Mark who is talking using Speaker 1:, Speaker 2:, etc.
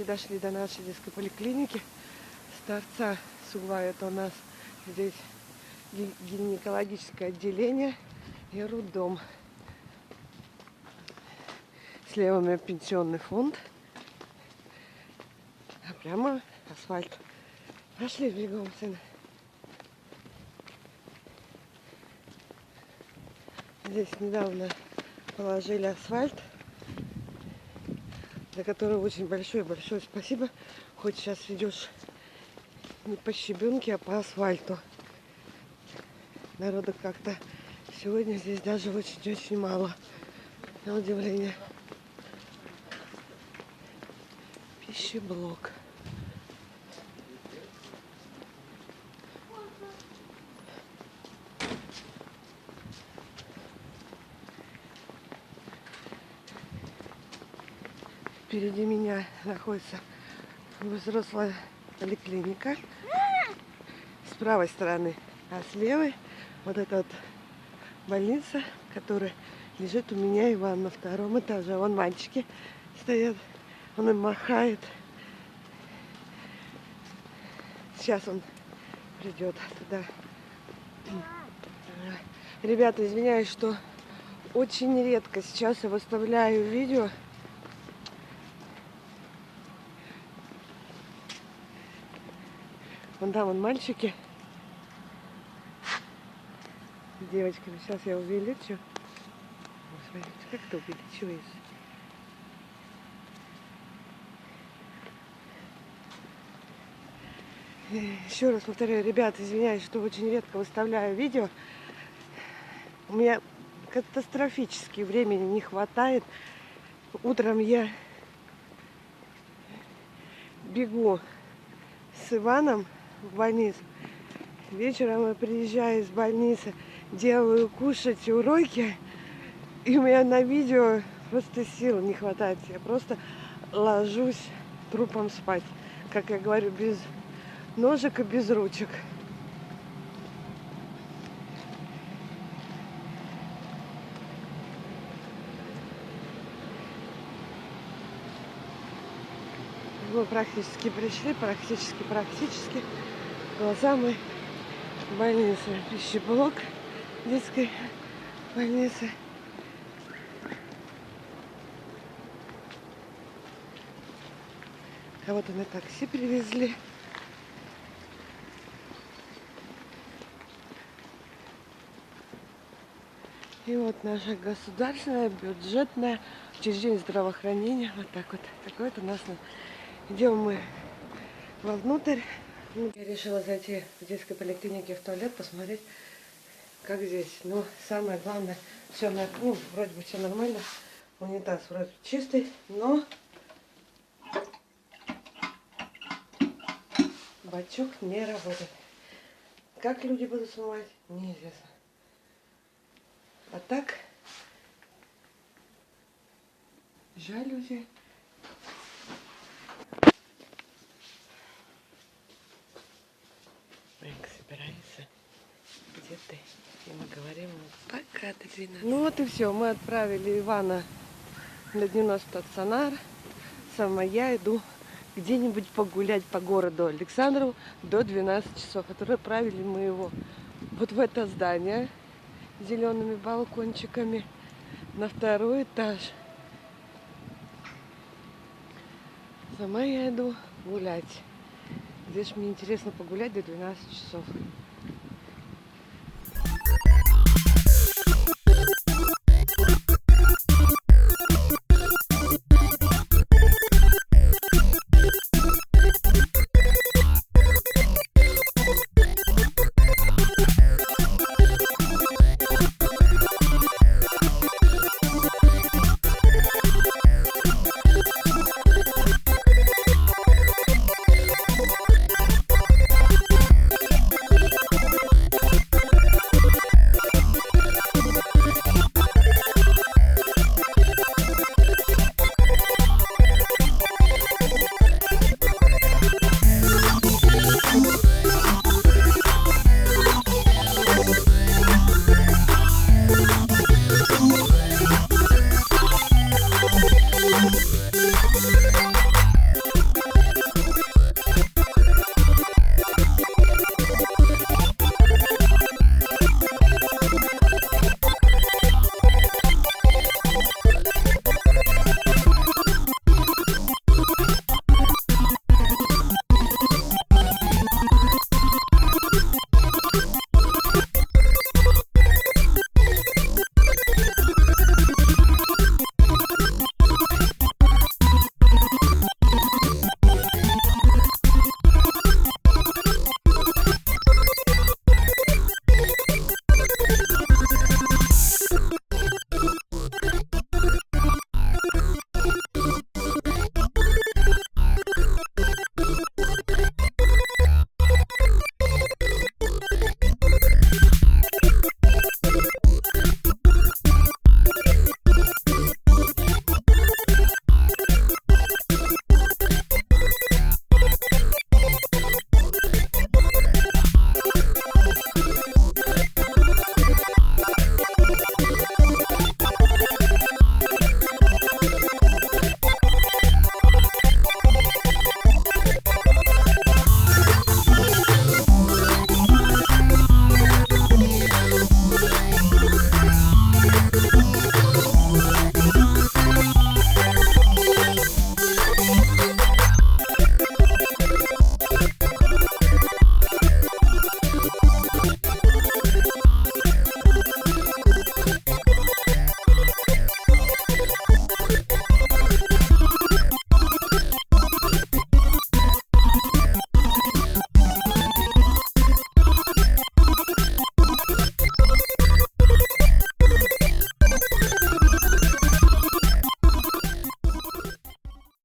Speaker 1: почти дошли до нашей детской поликлиники. С торца Сува это у нас здесь гинекологическое отделение и роддом. Слева у меня пенсионный фонд. А прямо асфальт. Пошли бегом, сын. Здесь недавно положили асфальт, за который очень большое-большое спасибо. Хоть сейчас идешь не по щебенке, а по асфальту. Народу как-то сегодня здесь даже очень-очень мало. На удивление. Пищеблок. Впереди меня находится взрослая поликлиника с правой стороны, а с левой вот эта вот больница, которая лежит у меня, Иван, на втором этаже. Вон мальчики стоят, он им махает. Сейчас он придет туда. Ребята, извиняюсь, что очень редко сейчас я выставляю видео. Вон там вон мальчики с девочками. Сейчас я увеличу. Смотрите, как это увеличивается. Еще раз повторяю, ребят, извиняюсь, что очень редко выставляю видео. У меня катастрофически времени не хватает. Утром я бегу с Иваном в больницу. Вечером я приезжаю из больницы, делаю кушать уроки, и у меня на видео просто сил не хватает. Я просто ложусь трупом спать. Как я говорю, без ножек и без ручек. Мы практически пришли, практически. Глаза мы больницы. Пищеблок детской больницы. Кого-то на такси привезли. И вот наше государственное бюджетное учреждение здравоохранения. Вот так вот. Такое вот у нас. Идем мы вовнутрь. Я решила зайти в детской поликлинике в туалет, посмотреть, как здесь. Но самое главное, все, ну, вроде бы все нормально. Унитаз вроде чистый, но бачок не работает. Как люди будут смывать, неизвестно. А так, жалюзи. Мэнк собирается. Где ты? И мы говорим, пока до 12. Ну вот и все. Мы отправили Ивана на дневной стационар. Сама я иду где-нибудь погулять по городу Александрову до 12 часов. Отправили мы его вот в это здание с зелеными балкончиками на второй этаж. Сама я иду гулять. Здесь мне интересно погулять до 12 часов.